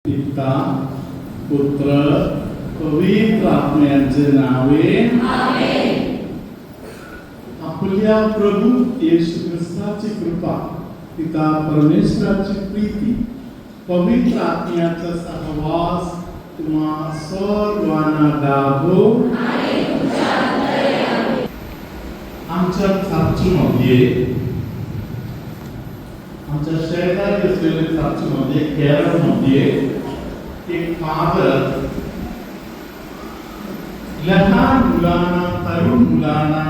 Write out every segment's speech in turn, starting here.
पिता पुत्र पवित्र आत्म्याचे नावे आमेन. आपल्या प्रभू येशू ख्रिस्ताची कृपा, पिता परमेश्वराची प्रीती, पवित्र आत्म्याचा सहवास तुम्हा सर्वांना लाभो. आमच्या चर्चमध्ये, आमच्या शेजारी असलेल्या चर्चमध्ये, केरळमध्ये एक फादर लहान मुलांना, तरुण मुलांना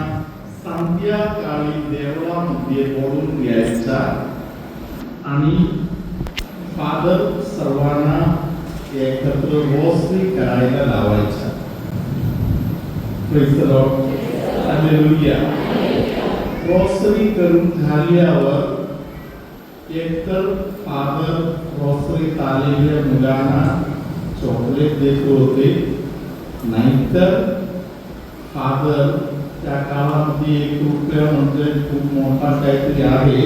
संध्याकाळी देवळामध्ये बोलून घ्यायचा आणि फादर सर्वांना एकत्र रोसरी करायला लावायचा. Praise the Lord, hallelujah. Rossari करून झाल्यावर एकतर फादर रोसरीत आलेल्या मुलांना चॉकलेट देत होते, नाहीतर फादर त्या काळामध्ये ₹1 म्हणजे खूप मोठा काहीतरी आहे,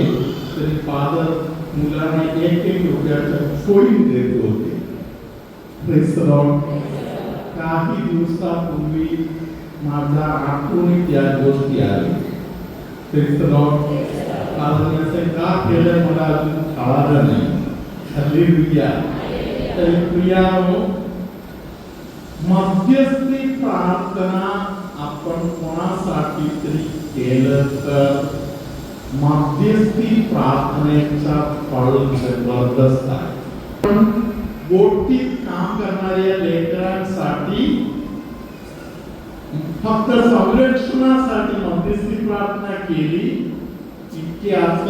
तरी फादर मुलांना ₹1 कॉइन देत होते. Praise the Lord. काही दिवसापूर्वी माझ्या आठवणीत या गोष्टी आल्या. Praise the Lord. फादरने का केलं मला अजून कळालं नाही. हालेलुया. तर प्रियानो, मध्यस्थी प्रार्थना आपण कोणासाठी तरी केलं तर मध्यस्थी प्रार्थनेचा फळ जबरदस्त आहे. पण बोटीत काम करणाऱ्या लेकरांसाठी फक्त संरक्षणासाठी मध्यस्थी प्रार्थना केली इतके असत.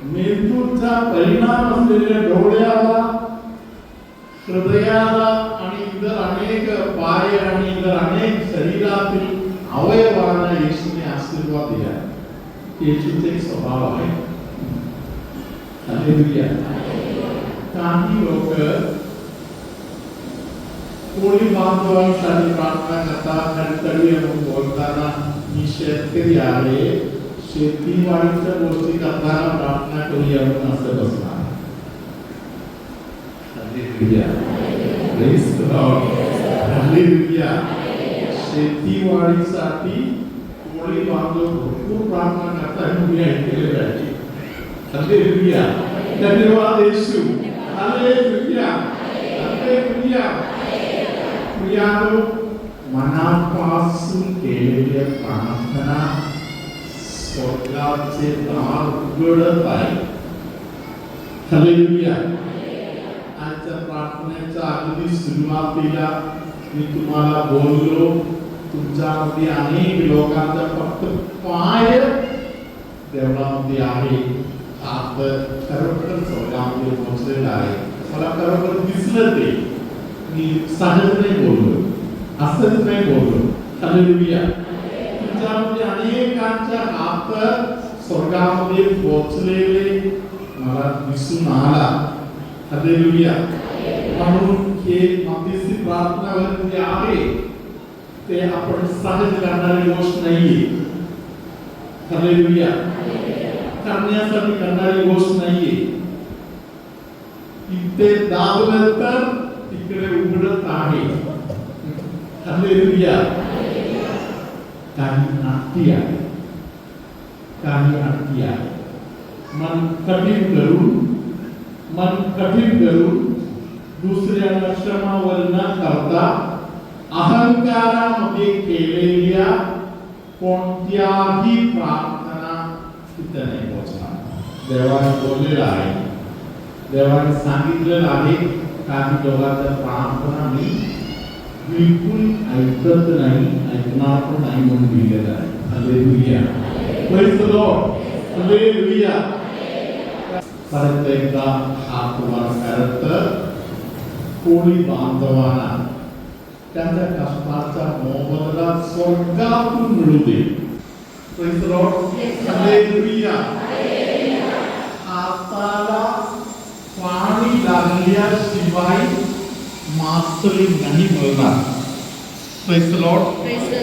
मेंदूचा परिणाम असलेल्या डोळ्याला, हृदयाला आणि इतर अनेक पाय आणि इतर अनेक शरीरातील अवयवांना येशूने आशीर्वाद दिला. येशूचा एक स्वभाव आहे. हालेलुया. काही लोक कोणी बांधवांसाठी प्रार्थना करतात, कणकणी बोलताना मी शेतकरी आहे, शेतीवाडीच्या गोष्टी करताना प्रार्थना करूया म्हणून असं बसणार. Hallelujah. Praise the Lord. Hallelujah. शेतीवाडीसाठी कोणी बांधव भरपूर प्रार्थना करतात, मी ऐकलेलं आहे. हालेलुया. धन्यवाद येशू. हालेलुया. हालेलुया. प्रियानो, मनापासून केलेल्या प्रार्थना स्वर्गाचे दार उघडत आहे. हालेलुया. आजच्या प्रार्थनेच्या अगदी सुरुवातीला मी तुम्हाला बोललो, तुमच्यामध्ये अनेक लोकांचा फक्त पाय देवळामध्ये आहे, हात खरोखर स्वर्गामध्ये पोहोचलेला आहे. मला खरोखर दिसलं ते. मी सहज नाही बोललो, असंच नाही बोललो. हालेलुया. तुमच्यामध्ये अनेकांच्या हात स्वर्गामध्ये पोहोचलेले मला दिसून आला. हालेलुया. म्हणून हे मध्यस्थी प्रार्थना जे आहे ते आपण सहज करणारी गोष्ट नाहीये. हालेलुया. करण्यासाठी करणारी गोष्ट नाहीये. इथे दाबलं तर तिकडे उघडत आहे. हालेलुया. काही नाट्य आहे, काही नाट्य आहे. मन कठीण करून दुसऱ्याला क्षमावर न करता अहंकारामध्ये केलेल्या कोणत्याही प्रार्थना तिथे नाही पोहोचणार. देवाने बोललेलं आहे, देवाने सांगितलेलं आहे. काही लोकांच्या प्रार्थना मी बिलकुल ऐकत नाही, ऐकणार पण नाही म्हणून लिहिलेलं आहे. Hallelujah. Praise the Lord. Hallelujah. परत एकदा हात वर करत कोणी बांधवांना त्यांच्या कष्टाचा मोबदला स्वर्गातून मिळू दे. Praise the Lord. हालेलुया. हाताला पाणी लागल्याशिवाय मास्तरी नाही मिळणार. Praise the Lord.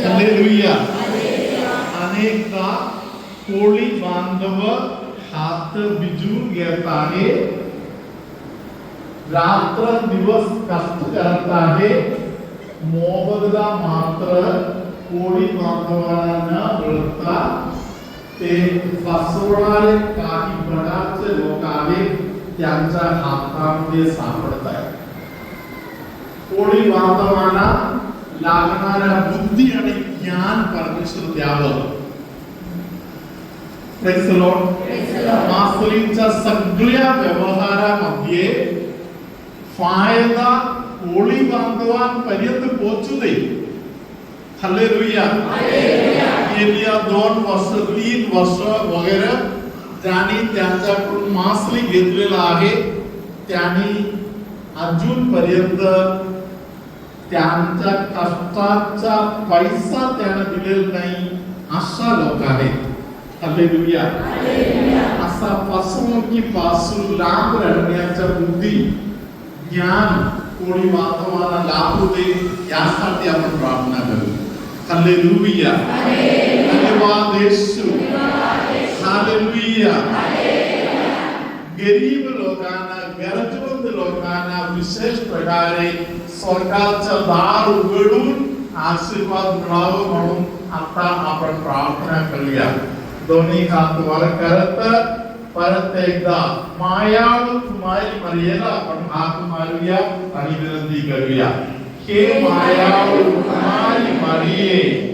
हालेलुया. अनेकदा कोळी बांधव हात भिजवून घेत आहे रात्र दिवस कष्ट करत आहे, मोबदला मात्र कोणी बांधवांना मिळता ते फसवणारे काही प्रकारचे लोक आहेत, त्यांच्या हातामध्ये सापडत आहेत. कोणी बांधवांना लागणाऱ्या बुद्धी आणि ज्ञान परमेश्वर द्यावं. Praise the Lord. मास्तरींच्या सगळ्या व्यवहारामध्ये फायदा कोळी बांधवांपर्यंत पोहोचू दे. हालेलुया. गेल्या 2 वर्ष 3 वर्ष वगैरे ज्यांनी त्यांच्याकडून मासली घेतलेला आहे, त्यांनी अजूनपर्यंत त्यांच्या कष्टाचा पैसा त्यांना दिलेला नाही, अशा लोक आहेत. हालेलुया. असा फसवणुकीपासून लांब राहण्याचा बुद्धी ज्ञान कोणी बांधवांना लाभू दे, यासाठी आपण प्रार्थना करू. हालेलुया. धन्यवाद येशू. हालेलुया. गरीब लोकांना, गरजवंत लोकांना विशेष प्रकारे स्वर्गाचा दार उघडून आशीर्वाद मिळावं म्हणून आता आपण प्रार्थना करूया. दोन्ही हात वर करत परत एकदा मायाळू कुमारी मरियेला आपण हात मारूया आणि विनंती करूया. हे मायाळू कुमारी मरिये,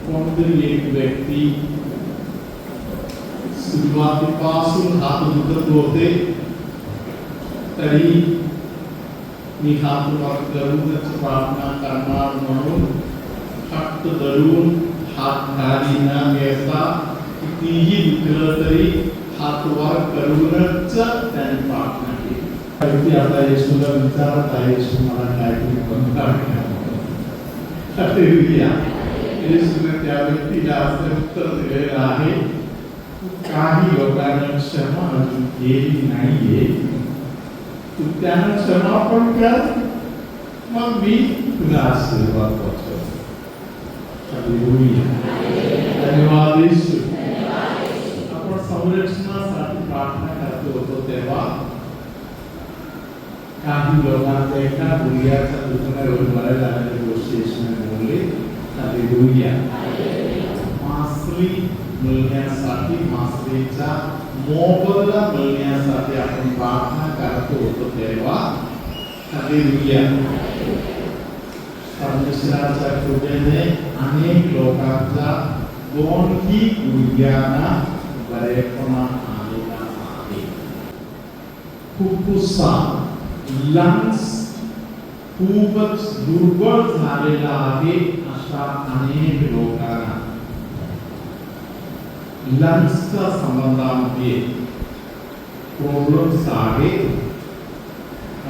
कोणतरी एक व्यक्ती सुरुवातीपासून हात दुखत होते, तरी मी हात वर करूनच प्रार्थना करणार म्हणून फक्त धरून हात खाली न घेता कितीही दुखलं तरी हात वर करूनच त्यांनी प्रार्थना केली. आता येशूला विचारत आहे, येशू मला काहीतरी बंद येशूने त्या व्यक्तीला असे उत्तर दिलेलं आहे, काही लोकांना क्षमा अजून केली नाहीये, तू त्यांना क्षमा पण कर, मग मी तुला आशीर्वाद पोहोचवतो. धन्यवाद येशू. आपण संरक्षणासाठी प्रार्थना करतो होतो तेव्हा काही लोकांचा एका गुडघ्याचा दुखण्यावर बऱ्या झालेल्या गोष्टी येशूने बोलले. हालेलुया. मासली मिळण्यासाठी, मासलीचा मोबदला मिळण्यासाठी आपण प्रार्थना करतो होतो तेव्हा हालेलुया परमेश्वराच्या कृपेने अनेक लोकांचा दोन्ही गुडघ्यांना बरेपणा आलेला आहे. फुफ्फुसा, लंग्स खूपच दुर्बल झालेला आहे. अशा अनेक लोकांना लंग्सच्या संबंधामध्ये प्रॉब्लेम्स आहेत.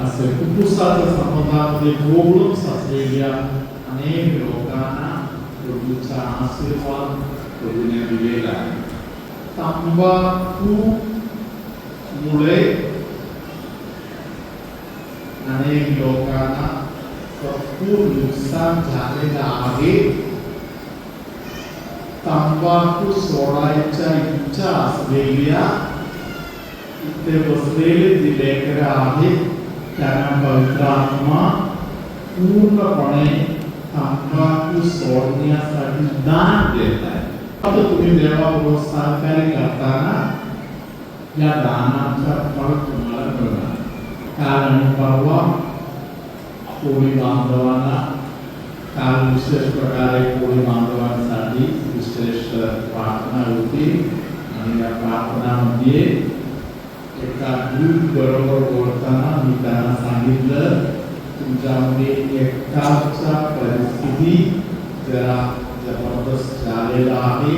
असे फुफ्फुसाच्या संबंधामध्ये प्रॉब्लेम्स असलेल्या अनेक लोकांना प्रभूचा आशीर्वाद प्रभूने दिलेला आहे. तंबाखू मुळे अनेक लोकांना भरपूर नुकसान झालेलं आहे. तंबाखू सोडायच्या इच्छा असलेल्या इथे बसलेले जे लेकरं आहेत त्यांना पवित्र आत्मा पूर्णपणे तंबाखू सोडण्यासाठी दान देत आहे. आता तुम्ही देवाबरोबर सहकार्य करताना या दानाचा फळ तुम्हाला मिळणार. कारण परवा कोळी बांधवांना काल विशेष प्रकारे कोळी बांधवांसाठी विशेष प्रार्थना होती आणि या प्रार्थनामध्ये एक एका दूध बरोबर बोलताना मी त्यांना सांगितलं, तुमच्यामध्ये एकटाचा परिस्थिती जरा जबरदस्त झालेला आहे,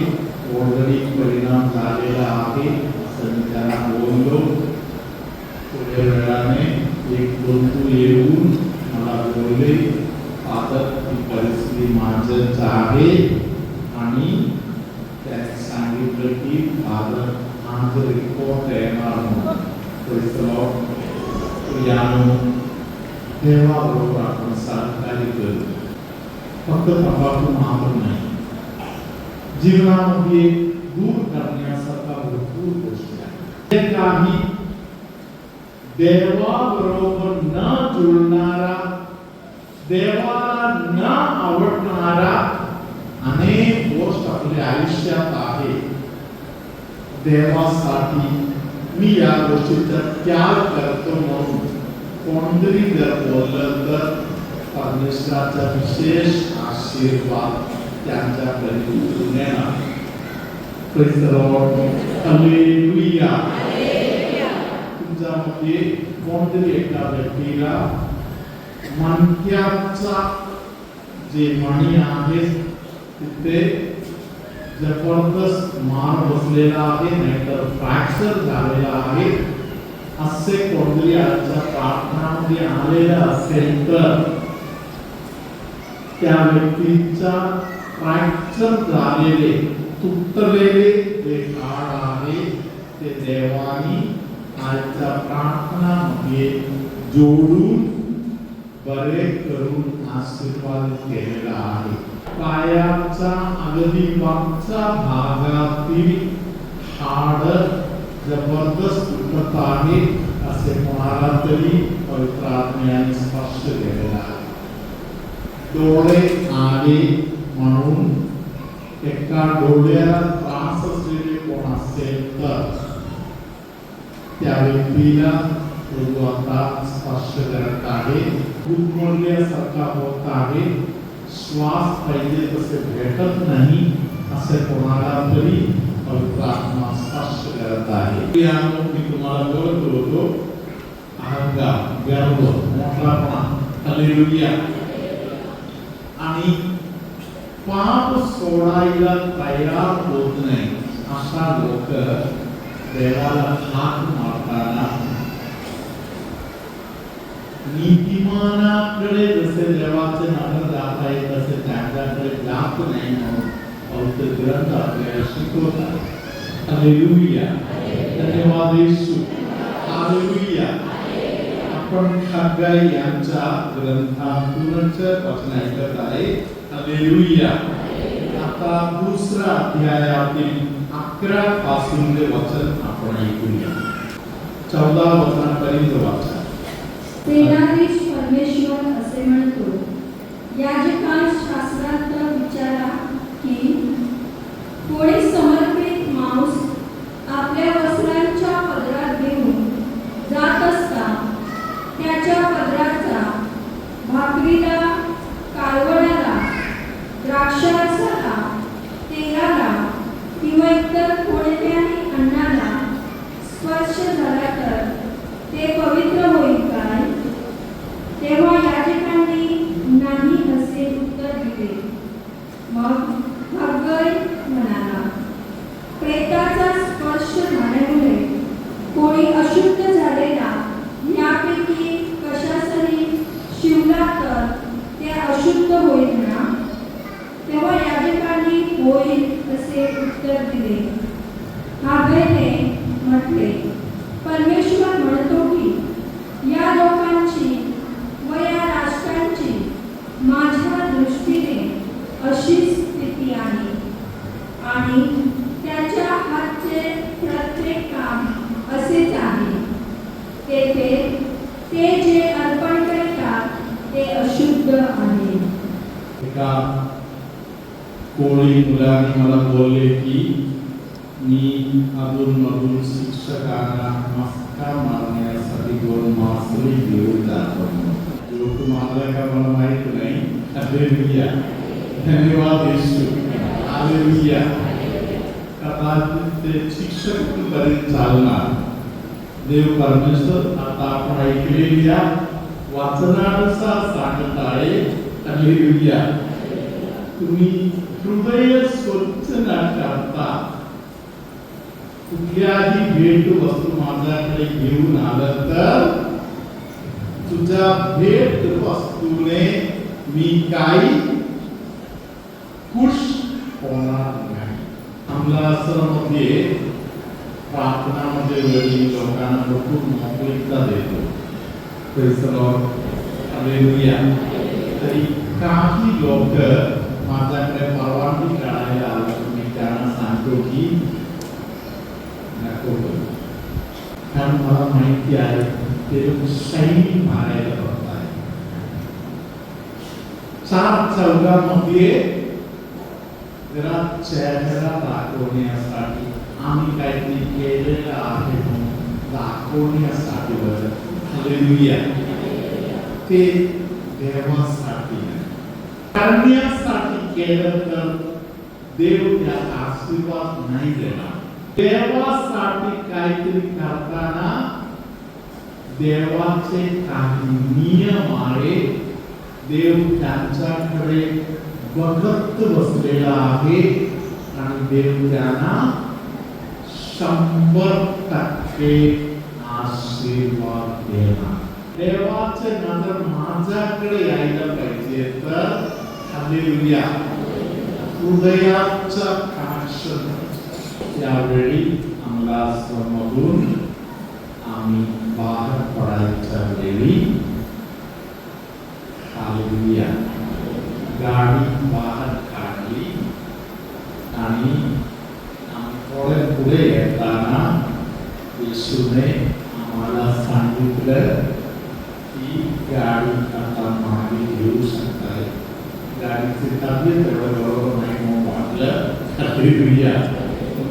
ऑलरेडी परिणाम झालेला आहे असं मी त्यांना बोललो. थोड्या वेळाने एक बंधू येऊन मला बोलले, फादर ही परिस्थिती माझ्याच आहे, आणि त्यांनी सांगितलं की फादर आज रिपोर्ट येणार म्हणून. देवाबरोबर आपण सहकार्य करू. फक्त तंबाखू मात्र नाही, जीवनामध्ये दूर करण्यासारखा भरपूर गोष्टी आहेत. काही देवाबरोबर न जुळणारा, देवाला न आवडणारा अनेक गोष्ट आपल्या आयुष्यात आहे. देवासाठी मी या गोष्टीचा त्याग करतो म्हणून कोणतरी जर बोललं तर परमेश्वराचा विशेष आशीर्वाद त्यांच्याकडे येणार. Praise the Lord, hallelujah. तुमच्यामध्ये कोणतरी एका व्यक्तीला मणक्याचा जे मणी आहे तिथे जबरदस्त मार बसलेला आहे, नाहीतर फ्रॅक्चर झालेला आहे, असे कोणतरी आजच्या प्रार्थनामध्ये आलेला असेल तर त्या व्यक्तीचा फ्रॅक्चर झालेले, तुटलेले जे हाड आहे ते देवानी आजच्या प्रार्थनामध्ये जोडून बरे करून आशीर्वाद केलेला आहे. पायाचा अगदी मागचा भागातील हाड जबरदस्त दुखत आहे असे कोणाला तरी पवित्र आत्म्याने स्पष्ट केलेला आहे. डोळे आले म्हणून एका डोळ्याला त्रास असलेले कोण असेल तर त्या व्यक्तीला प्रभू आता स्पष्ट करत आहे. गुदमरल्यासारखा होत आहे, श्वास पाहिजे तसे भेटत नाही असे कोणाला तरी पवित्र आत्मा स्पष्ट करत आहे. मी तुम्हाला बोलत होतो, अहंकार, गर्व, मोठेपणा, हालेलुया, आणि पाप सोडायला तयार होत नाही अशा लोक देवाला हात मारताना नीतिमानाकडे जसे देवाचे नजर जात आहे तसे त्यांच्याकडे जात नाही म्हणून पवित्र ग्रंथ आपल्याला शिकवतात. हालेलुया, धन्यवाद येशू, हालेलुया. आपण खग्गाई यांच्या ग्रंथातूनच वचन ऐकत आहे. हालेलुया. आता दुसरा अध्यायातील 11 पासून ते वचन आपण ऐकूया. 14 वचनापर्यंत वाचा. सेनाधीश परमेश्वर असे म्हणतो, याजकांस शास्त्रार्थ विचारा की कोणी समर्पित मांस आपल्या वस्त्रांच्या पदरात घेऊन जात असता त्याच्या पदराचा भाकरीला, कालवणाला, द्राक्षारसाला, तेलाला किंवा इतर कोणत्याही अन्नाला स्पर्श झाला तर ते पवित्र होईल काय? तेव्हा याजकांनी नाही असे उत्तर दिले. मग हग्गई म्हणाला, प्रेताचा स्पर्श झाल्यामुळे कोणी अशुद्ध झालेला यापैकी कशासही शिवला तर ते अशुद्ध होईल ना? तेव्हा याजकांनी होईल असे उत्तर दिले. हग्गईने म्हटले, परमेश्वर म्हणतो की या लोकांची व या राष्ट्रांची माझ्या दृष्टीने अशी स्थिती आहे, आणि त्याच्या हातचे प्रत्येक काम असेच आहे. तेथे ते जे अर्पण करतात ते अशुद्ध आहे. एका कोळी मुलाने मला बोलले की मी अधूनमधून शिक्षकांना मस्का मारण्यासाठी 2 मासळी घेऊन जातो. जो तुम्हाला का मला माहित नाही. हालेलुया, धन्यवाद येशू, हालेलुया. कदाचित ते शिक्षक पर्यंत चालणार, देव परमेश्वर आता आपण ऐकलेल्या वाचनानुसार सांगत आहे. हालेलुया. तुम्ही हृदय स्वच्छ न करता कुठल्याही भेट वस्तू माझ्याकडे घेऊन आलं तर तुझ्या भेट वस्तूने मी काही खुश होणार नाही. अमलासरमध्ये प्रार्थनामध्ये वडील लोकांना भरपूर मोकळीकता देतो. Praise the Lord. हालेलुया. तरी काही लोक माझ्याकडे परवानगी काढायला आलं मी त्यांना सांगतो की नको, कारण मला माहिती आहे ते लोक सैनी मारायला बघत आहे. 4 चौघांमध्ये जरा चेहरा दाखवण्यासाठी आम्ही काहीतरी केलेलं आहे म्हणून दाखवण्यासाठी बरं. हालेलुया. ते देवासाठी करण्यासाठी केलं तर देव त्याचा आशीर्वाद नाही देणार. देवासाठी काहीतरी करताना देवाचे काही नियम आहे. देव त्यांच्याकडे बघत बसलेला आहे आणि देव त्यांना 100% आशीर्वाद देणार. देवाचे नजर माझ्याकडे यायला पाहिजे तर हालेलुया हृदयाचा कनेक्शन त्यावेळी अंगासमधून आम्ही बाहेर पडायच्या वेळी हालेलुया गाडी बाहेर काढली आणि थोडे पुढे येताना येशूने आम्हाला सांगितलं की गाडी आता मागे घेऊ शकताय. गाडीचे तब्येत एवढं बरोबर नाही म्हणून वाटलं. हालेलुया.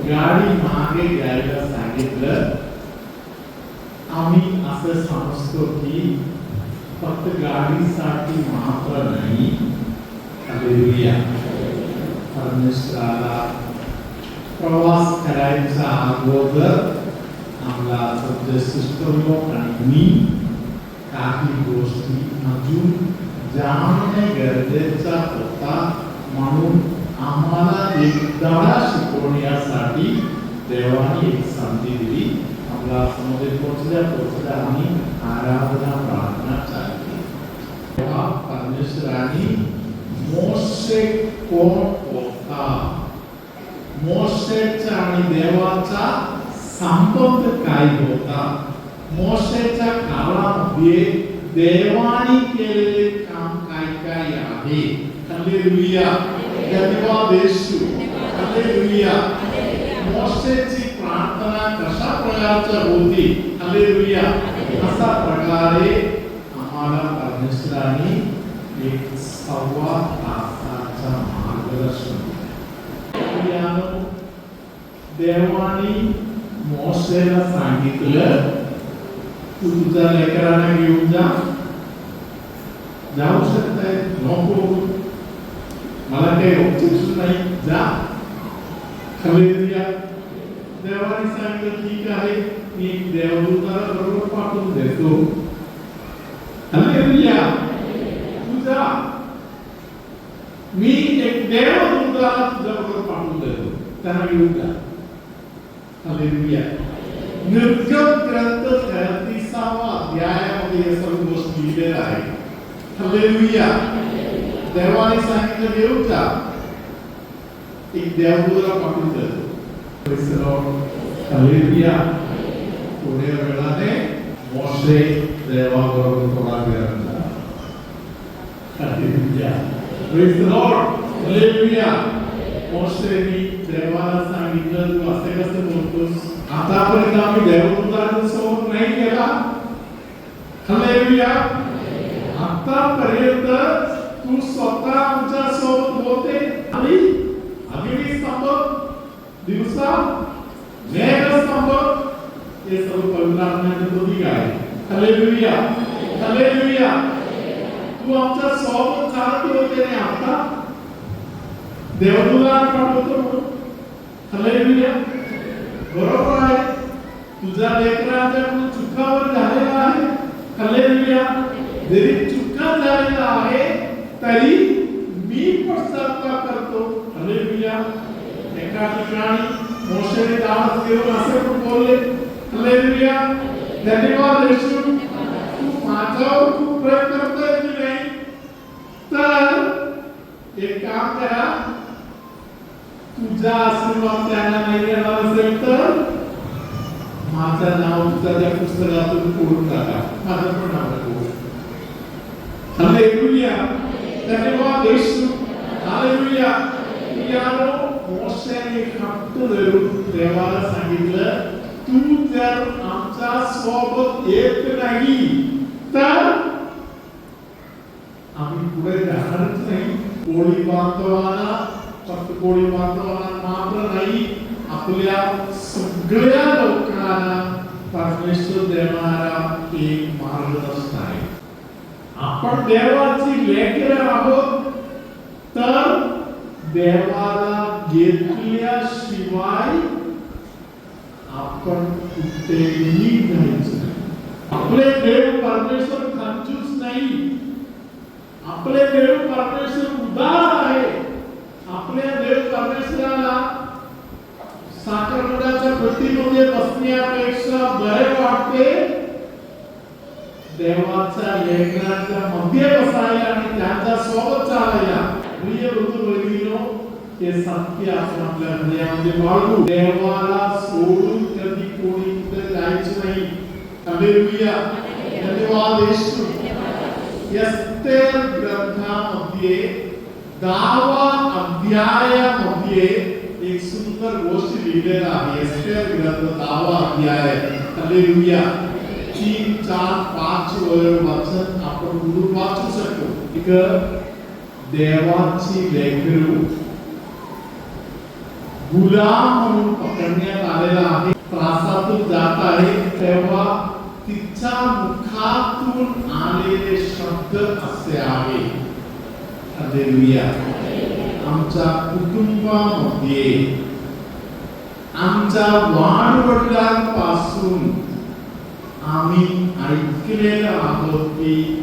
गाडी मागे घ्यायला सांगितलं. आम्ही असं समजतो की फक्त गाडीसाठी मात्र नाही. हालेलुया. परमेश्वराला प्रवास करायचा अगोदर आम्हाला सध्या सिस्टर लोक आणि मी काही गोष्टी अजून जाणणे गरजेचा होता. म्हणून आम्हाला एक धडा शिकवण्यासाठी देवाने एक संधी दिली. आम्हाला समोर पोहोचल्या आम्ही आराधना प्रार्थना चालू केली. तेव्हा परमेश्वराने मोशे कोण होता, मोशेचा आणि देवाचा संबंध काय होता, मोशेच्या काळामध्ये देवाने केलेले काम काय काय आहे. हालेलुया. धन्यवाद येशू. हालेलुया. मोशेची प्रार्थना कशा प्रकारची होती. हालेलुया. अशा प्रकारे आम्हाला परमेश्वराने एक 1.25 तासाचा मार्गदर्शन दिलं. देवाने मोशेला सांगितलं तू तुझ्या लेकरांना घेऊन जा. जाऊ शकताय. नको मला काही ऑब्जेक्शन नाही. जा. हालेलुया. देवाने सांगितलं ठीक आहे मी एक देवदूताला बरोबर पाठवून देतो. हालेलुया. तू जा. मी एक देवदूताला तुझ्या बरोबर पाठवून देतो. त्यांना घेऊन जा. हालेलुया. निर्गम ग्रंथ 33वा अध्यायामध्ये हे सर्व गोष्टी लिहिलेल्या आहेत. हालेलुया. देवाने सांगितलं घेऊन जा. एक देवदूताला पाठवून देतो. Praise the Lord. हालेलुया. थोड्या वेळाने मोशे देवाबरोबर थोडा वेळ राहिला. Hallelujah. Praise the Lord. Hallelujah. मोशेने देवाला सांगितलं तू असे कसं बोलतोस. आतापर्यंत आम्ही देवदूताच्या सोबत नाही केला. हालेलुया. आतापर्यंत तू स्वतः आमच्या सोबत बोलते आणि अग्निस्तंभ दिवसा मेघस्तंभ हे सर्व पवित्र आत्म्याचे प्रतीक आहे. हालेलुया. हालेलुया. तू आमच्या सोबत चालत होते आणि आता देवदूताला पाठवतो. हालेलुया. बरोबर आहे. तुझ्या लेकरांच्या चुकावर झालेला आहे. हालेलुया. जरी चुका झालेला आहे तरी मी पश्चाताप करतो. हालेलुया. एका ठिकाणी मोशेने दावत देऊन असे पण बोलले. हालेलुया. धन्यवाद येशू, तू माझ्यावर खूप प्रेम करतोय की नाही, तर एक काम करा, तुझा आशीर्वाद त्यांना नाही येणार असेल तर माझं नाव तुझ्या त्या पुस्तकातून कोडून टाका. माझं पण नाव टाकू. हालेलुया. धन्यवाद येशू. हालेलुया. यारो मोशेने हात धरून देवाला सांगितलं, तू जर आमच्या सोबत येत नाही तर आम्ही पुढे जाणारच नाही. कोळी बांधवांना, फक्त कोळी बांधवांना मात्र नाही, आपल्या सगळ्या लोकांना परमेश्वर देणारा एक मार्गदर्शन आहे. आपण देवाची लेकरं आहोत तर देवाला घेतल्याशिवाय आपण कुठेही जायचं नाही. आपले देव परमेश्वर कंजूस नाही. आपले देव परमेश्वर उदार आहे. आपल्या देव परमेश्वराला साखरपुड्याच्या प्रतिमध्ये बसण्यापेक्षा बरे वाटते देवाच्या लेकरांच्या मध्ये बसायला आणि त्यांच्या सोबत चालायला. प्रिय बंधू-भगिनींनो, हे सत्य आपण आपल्या हृदयामध्ये बाळगू. देवाला सोडून कधी कोणी कुठे जायचं नाही. हालेलुया. धन्यवाद येशू. एस्तेर ग्रंथामध्ये 10व्या अध्यायामध्ये एक सुंदर गोष्ट लिहिलेला आहे. एस्तेर ग्रंथ 10वा अध्याय. हालेलुया. 3, 4, 5 वचन आपण पुढे वाचू शकतो. एक देवाची लेकरू गुलाम म्हणून पकडण्यात आलेला आहे. त्रासातून जात आहे तेव्हा तिच्या मुखातून आलेले शब्द असे आहे. हालेलुया. आमच्या कुटुंबामध्ये आमच्या वाडवडिलांपासून आम्ही ऐकलेलं आहोत की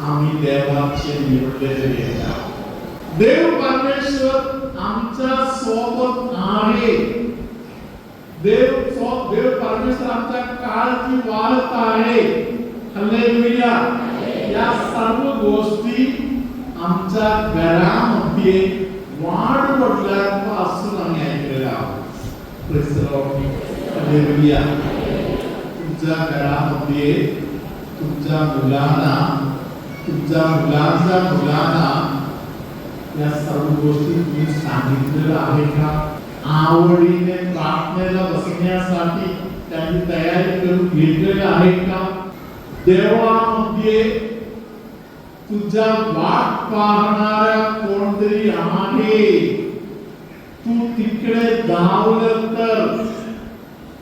आम्ही देवाचे निवडलेले लेकरं आहोत. देव परमेश्वर आमच्या सोबत आहे. देव परमेश्वर आमच्या काळजी वाढत आहे. हालेलुया. या सर्व गोष्टी आमच्या घरामध्ये वाडवडिलांपासून आम्ही ऐकलेल्या आहोत. Praise the Lord. हालेलुया. तुमच्या घरामध्ये तुमच्या मुलांना, तुमच्या मुलांच्या मुलांना या सर्व गोष्टी तुम्ही सांगितलेलं आहे का? आवडीने प्रार्थनेला बसण्यासाठी त्यांनी तयारी करून घेतलेली आहे का? देवामध्ये तुझ्या वाट पाहणारा कोणतरी आहे. तू तिकडे धावलं तर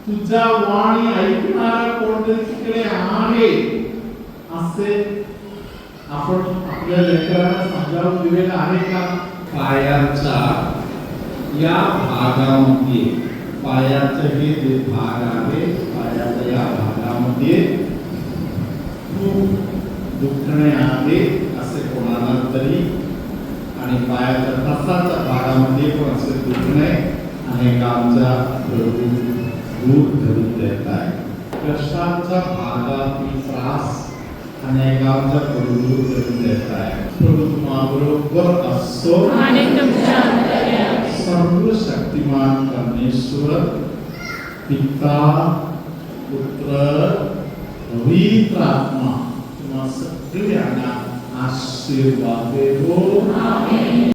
तुझ्या वाणी ऐकणारा कोणतरी तिकडे आहे. असे आपण आपल्या लेकरांना समजावून दिलेलं आहे का? पायाच्या या भागामध्ये, पायाचे हे जे भाग आहे, पायाच्या या भागामध्ये खूप दुखणे आहे असे कोणाला तरी, आणि पायाच्या ठसाच्या भागामध्ये पण असे दुखणे अनेकांच्या दूर धरून देत आहे. कशाच्या भागातील त्रास अनेकांच्या दूर धरून देत आहे. प्रभू तुम्हाबरोबर असो. सर्वशक्तिमान परमेश्वर पिता, पुत्र, पवित्र आत्मा तुम्हा सगळ्यांना आशीर्वाद देवो. आमेन.